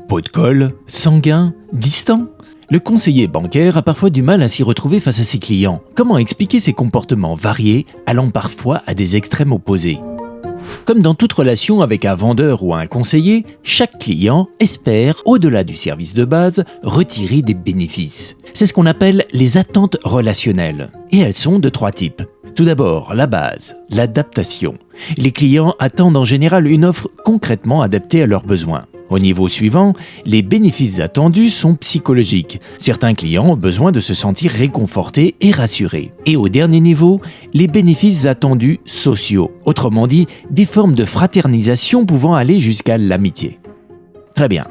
Pot de colle, sanguin, distant. Le conseiller bancaire a parfois du mal à s'y retrouver face à ses clients. Comment expliquer ces comportements variés, allant parfois à des extrêmes opposés ? Comme dans toute relation avec un vendeur ou un conseiller, chaque client espère, au-delà du service de base, retirer des bénéfices. C'est ce qu'on appelle les attentes relationnelles. Et elles sont de 3 types. Tout d'abord, la base, l'adaptation. Les clients attendent en général une offre concrètement adaptée à leurs besoins. Au niveau suivant, les bénéfices attendus sont psychologiques. Certains clients ont besoin de se sentir réconfortés et rassurés. Et au dernier niveau, les bénéfices attendus sociaux. Autrement dit, des formes de fraternisation pouvant aller jusqu'à l'amitié. Très bien.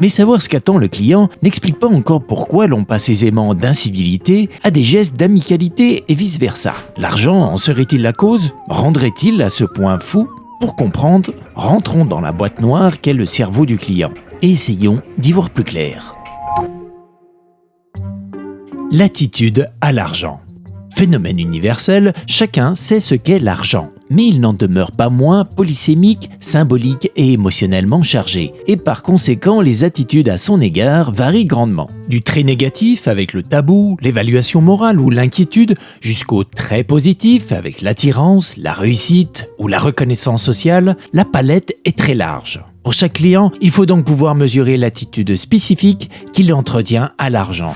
Mais savoir ce qu'attend le client n'explique pas encore pourquoi l'on passe aisément d'incivilité à des gestes d'amicalité et vice-versa. L'argent en serait-il la cause ? Rendrait-il à ce point fou ? Pour comprendre, rentrons dans la boîte noire qu'est le cerveau du client et essayons d'y voir plus clair. L'attitude à l'argent. Phénomène universel, chacun sait ce qu'est l'argent, mais il n'en demeure pas moins polysémique, symbolique et émotionnellement chargé. Et par conséquent, les attitudes à son égard varient grandement. Du très négatif avec le tabou, l'évaluation morale ou l'inquiétude, jusqu'au très positif avec l'attirance, la réussite ou la reconnaissance sociale, la palette est très large. Pour chaque client, il faut donc pouvoir mesurer l'attitude spécifique qu'il entretient à l'argent.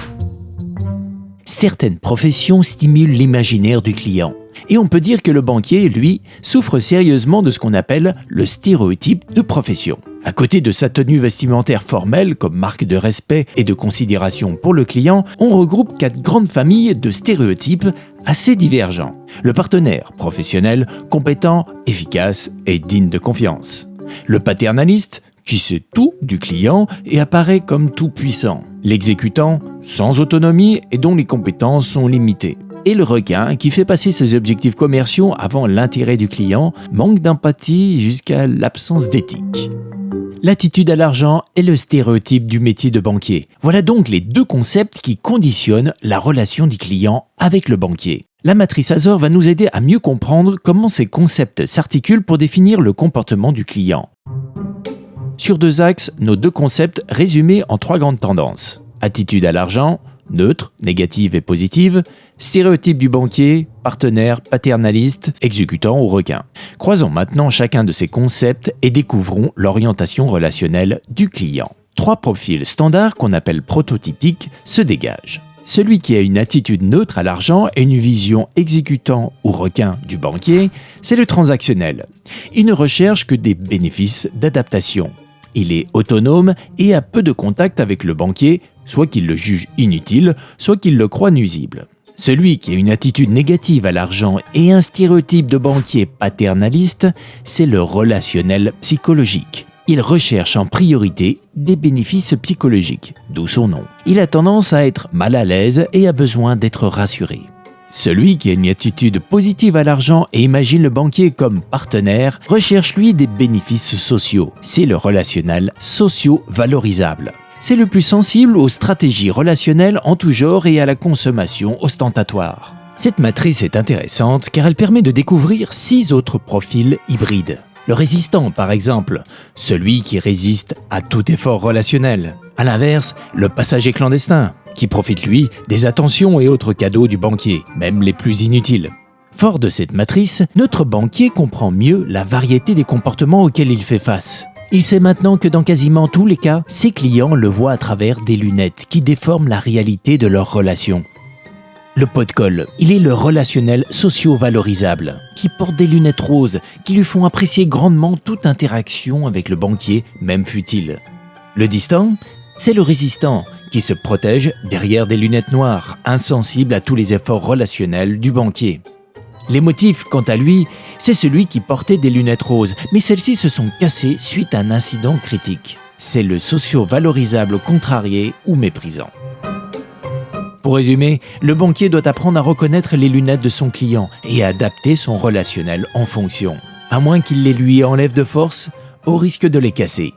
Certaines professions stimulent l'imaginaire du client. Et on peut dire que le banquier, lui, souffre sérieusement de ce qu'on appelle le stéréotype de profession. À côté de sa tenue vestimentaire formelle comme marque de respect et de considération pour le client, on regroupe 4 grandes familles de stéréotypes assez divergents. Le partenaire professionnel, compétent, efficace et digne de confiance. Le paternaliste, qui sait tout du client et apparaît comme tout puissant. L'exécutant, sans autonomie et dont les compétences sont limitées. Et le requin, qui fait passer ses objectifs commerciaux avant l'intérêt du client, manque d'empathie jusqu'à l'absence d'éthique. L'attitude à l'argent est le stéréotype du métier de banquier. Voilà donc les 2 concepts qui conditionnent la relation du client avec le banquier. La matrice Azor va nous aider à mieux comprendre comment ces concepts s'articulent pour définir le comportement du client. Sur 2 axes, nos 2 concepts résumés en 3 grandes tendances. Attitude à l'argent, neutre, négative et positive, stéréotype du banquier, partenaire, paternaliste, exécutant ou requin. Croisons maintenant chacun de ces concepts et découvrons l'orientation relationnelle du client. 3 profils standards qu'on appelle prototypiques se dégagent. Celui qui a une attitude neutre à l'argent et une vision exécutant ou requin du banquier, c'est le transactionnel. Il ne recherche que des bénéfices d'adaptation. Il est autonome et a peu de contact avec le banquier, soit qu'il le juge inutile, soit qu'il le croit nuisible. Celui qui a une attitude négative à l'argent et un stéréotype de banquier paternaliste, c'est le relationnel psychologique. Il recherche en priorité des bénéfices psychologiques, d'où son nom. Il a tendance à être mal à l'aise et a besoin d'être rassuré. Celui qui a une attitude positive à l'argent et imagine le banquier comme partenaire recherche lui des bénéfices sociaux. C'est le relationnel socio-valorisable. C'est le plus sensible aux stratégies relationnelles en tout genre et à la consommation ostentatoire. Cette matrice est intéressante car elle permet de découvrir 6 autres profils hybrides. Le résistant, par exemple, celui qui résiste à tout effort relationnel. À l'inverse, le passager clandestin, qui profite, lui, des attentions et autres cadeaux du banquier, même les plus inutiles. Fort de cette matrice, notre banquier comprend mieux la variété des comportements auxquels il fait face. Il sait maintenant que dans quasiment tous les cas, ses clients le voient à travers des lunettes qui déforment la réalité de leur relation. Le pot de colle, il est le relationnel socio-valorisable, qui porte des lunettes roses, qui lui font apprécier grandement toute interaction avec le banquier, même futile. Le distant, c'est le résistant, qui se protège derrière des lunettes noires, insensible à tous les efforts relationnels du banquier. L'émotif, quant à lui, c'est celui qui portait des lunettes roses, mais celles-ci se sont cassées suite à un incident critique. C'est le socio-valorisable contrarié ou méprisant. Pour résumer, le banquier doit apprendre à reconnaître les lunettes de son client et à adapter son relationnel en fonction. À moins qu'il les lui enlève de force, au risque de les casser.